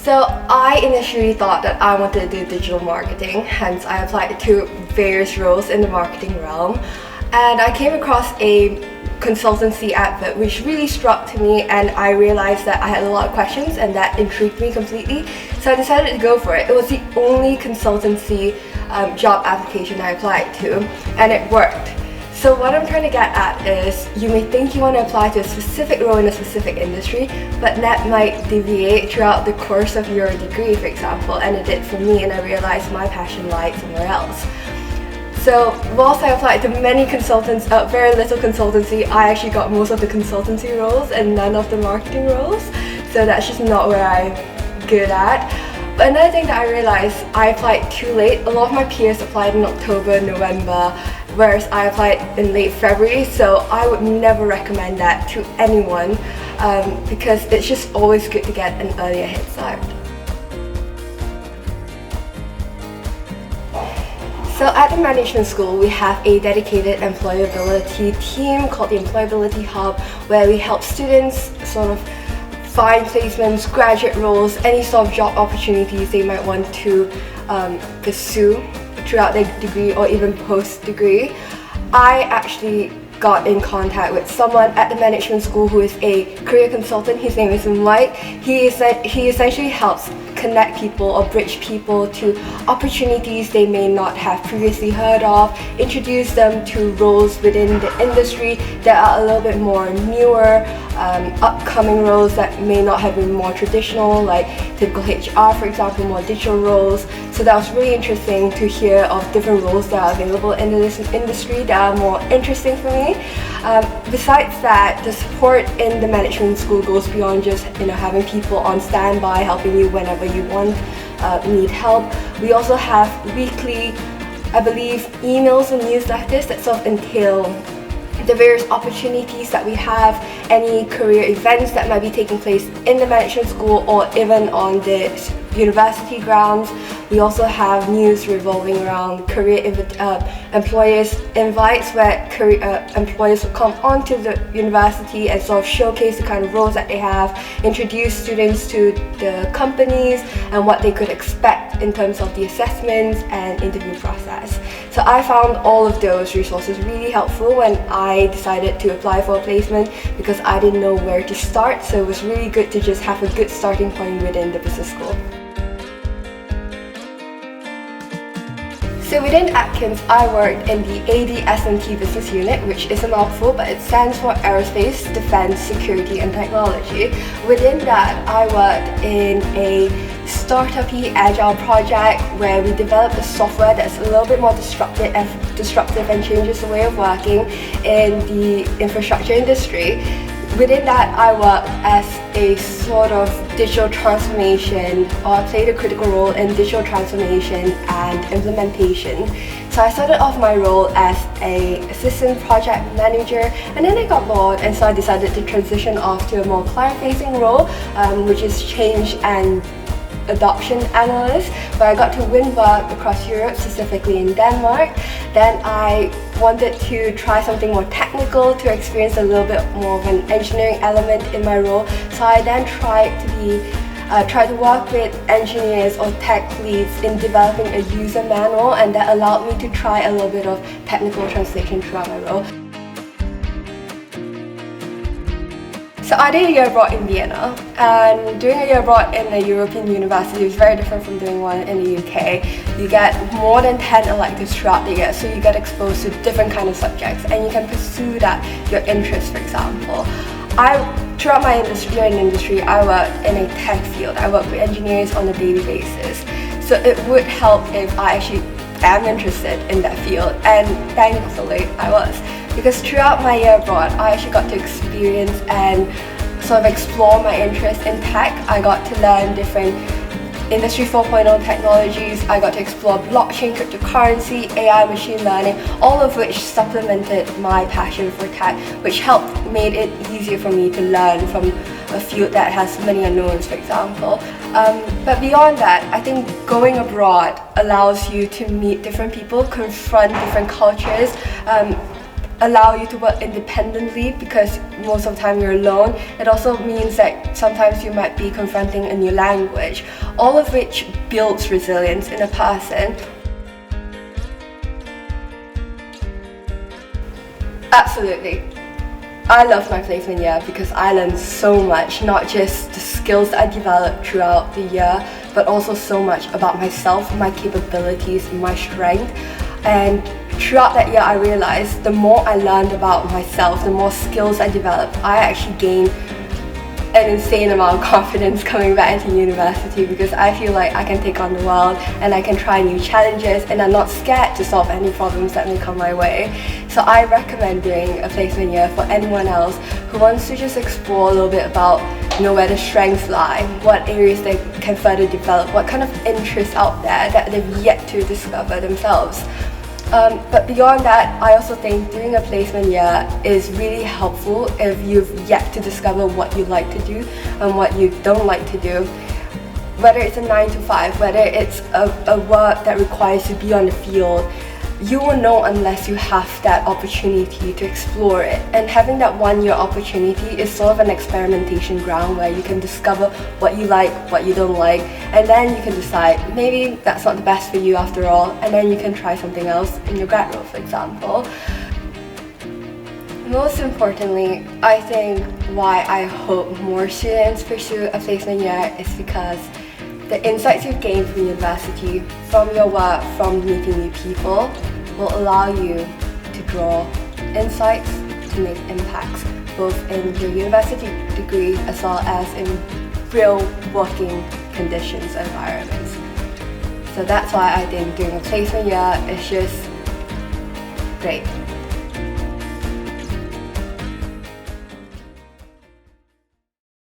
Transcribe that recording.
So I initially thought that I wanted to do digital marketing, hence I applied to various roles in the marketing realm. And I came across a consultancy advert which really struck to me, and I realized that I had a lot of questions and that intrigued me completely. So I decided to go for it. It was the only consultancy job application I applied to, and it worked. So what I'm trying to get at is, you may think you want to apply to a specific role in a specific industry, but that might deviate throughout the course of your degree, for example, and it did for me, and I realized my passion lied somewhere else. So whilst I applied to many consultants, very little consultancy, I actually got most of the consultancy roles and none of the marketing roles. So that's just not where I'm good at. But another thing that I realized, I applied too late. A lot of my peers applied in October, November, whereas I applied in late February. So I would never recommend that to anyone because it's just always good to get an earlier head start. So at the management school, we have a dedicated employability team called the Employability Hub, where we help students sort of find placements, graduate roles, any sort of job opportunities they might want to pursue throughout their degree or even post-degree. I actually got in contact with someone at the management school who is a career consultant. His name is Mike. He essentially helps connect people or bridge people to opportunities they may not have previously heard of, introduce them to roles within the industry that are a little bit more newer, upcoming roles that may not have been more traditional, like typical HR, for example, more digital roles. So that was really interesting to hear of different roles that are available in this industry that are more interesting for me. Besides that, the support in the management school goes beyond just having people on standby helping you whenever you need help. We also have weekly, I believe, emails and newsletters that sort of entail the various opportunities that we have, any career events that might be taking place in the management school or even on the university grounds. We also have news revolving around career employers invites, where employers will come onto the university and sort of showcase the kind of roles that they have, introduce students to the companies and what they could expect in terms of the assessments and interview process. So I found all of those resources really helpful when I decided to apply for a placement, because I didn't know where to start. So it was really good to just have a good starting point within the business school. So within ATKINS, I worked in the AD business unit, which is a mouthful, but it stands for Aerospace, Defense, Security and Technology. Within that, I worked in a startup-y agile project where we developed a software that's a little bit more disruptive and changes the way of working in the infrastructure industry. Within that, I worked as a sort of digital transformation, or I played a critical role in digital transformation and implementation. So I started off my role as an assistant project manager, and then I got bored, and so I decided to transition off to a more client-facing role, which is change and adoption analyst, where I got to win work across Europe, specifically in Denmark. Then I wanted to try something more technical to experience a little bit more of an engineering element in my role. So I then tried to work with engineers or tech leads in developing a user manual, and that allowed me to try a little bit of technical translation throughout my role. So I did a year abroad in Vienna, and doing a year abroad in a European university is very different from doing one in the UK. You get more than 10 electives throughout the year, so you get exposed to different kind of subjects, and you can pursue your interests, for example. Throughout my industry, I worked in a tech field. I work with engineers on a daily basis. So it would help if I actually am interested in that field, and thankfully I was. Because throughout my year abroad, I actually got to experience and sort of explore my interest in tech. I got to learn different Industry 4.0 technologies. I got to explore blockchain, cryptocurrency, AI, machine learning, all of which supplemented my passion for tech, which made it easier for me to learn from a field that has many unknowns, for example. But beyond that, I think going abroad allows you to meet different people, confront different cultures, allow you to work independently because most of the time you're alone. It also means that sometimes you might be confronting a new language, all of which builds resilience in a person. Absolutely. I love my placement year because I learned so much, not just the skills that I developed throughout the year, but also so much about myself, my capabilities, my strength. And throughout that year I realized the more I learned about myself, the more skills I developed, I actually gained an insane amount of confidence coming back into university because I feel like I can take on the world and I can try new challenges and I'm not scared to solve any problems that may come my way. So I recommend doing a placement year for anyone else who wants to just explore a little bit about where the strengths lie, what areas they can further develop, what kind of interests out there that they've yet to discover themselves. But beyond that, I also think doing a placement year is really helpful if you've yet to discover what you like to do and what you don't like to do. Whether it's a 9 to 5, whether it's a work that requires you to be on the field, you will know unless you have that opportunity to explore it. And having that 1 year opportunity is sort of an experimentation ground where you can discover what you like, what you don't like, and then you can decide maybe that's not the best for you after all, and then you can try something else in your grad role, for example. Most importantly, I think why I hope more students pursue a placement year is because the insights you've gained from university, from your work, from meeting new people, will allow you to draw insights to make impacts, both in your university degree as well as in real working conditions, environments. So that's why I think doing a placement year is just great.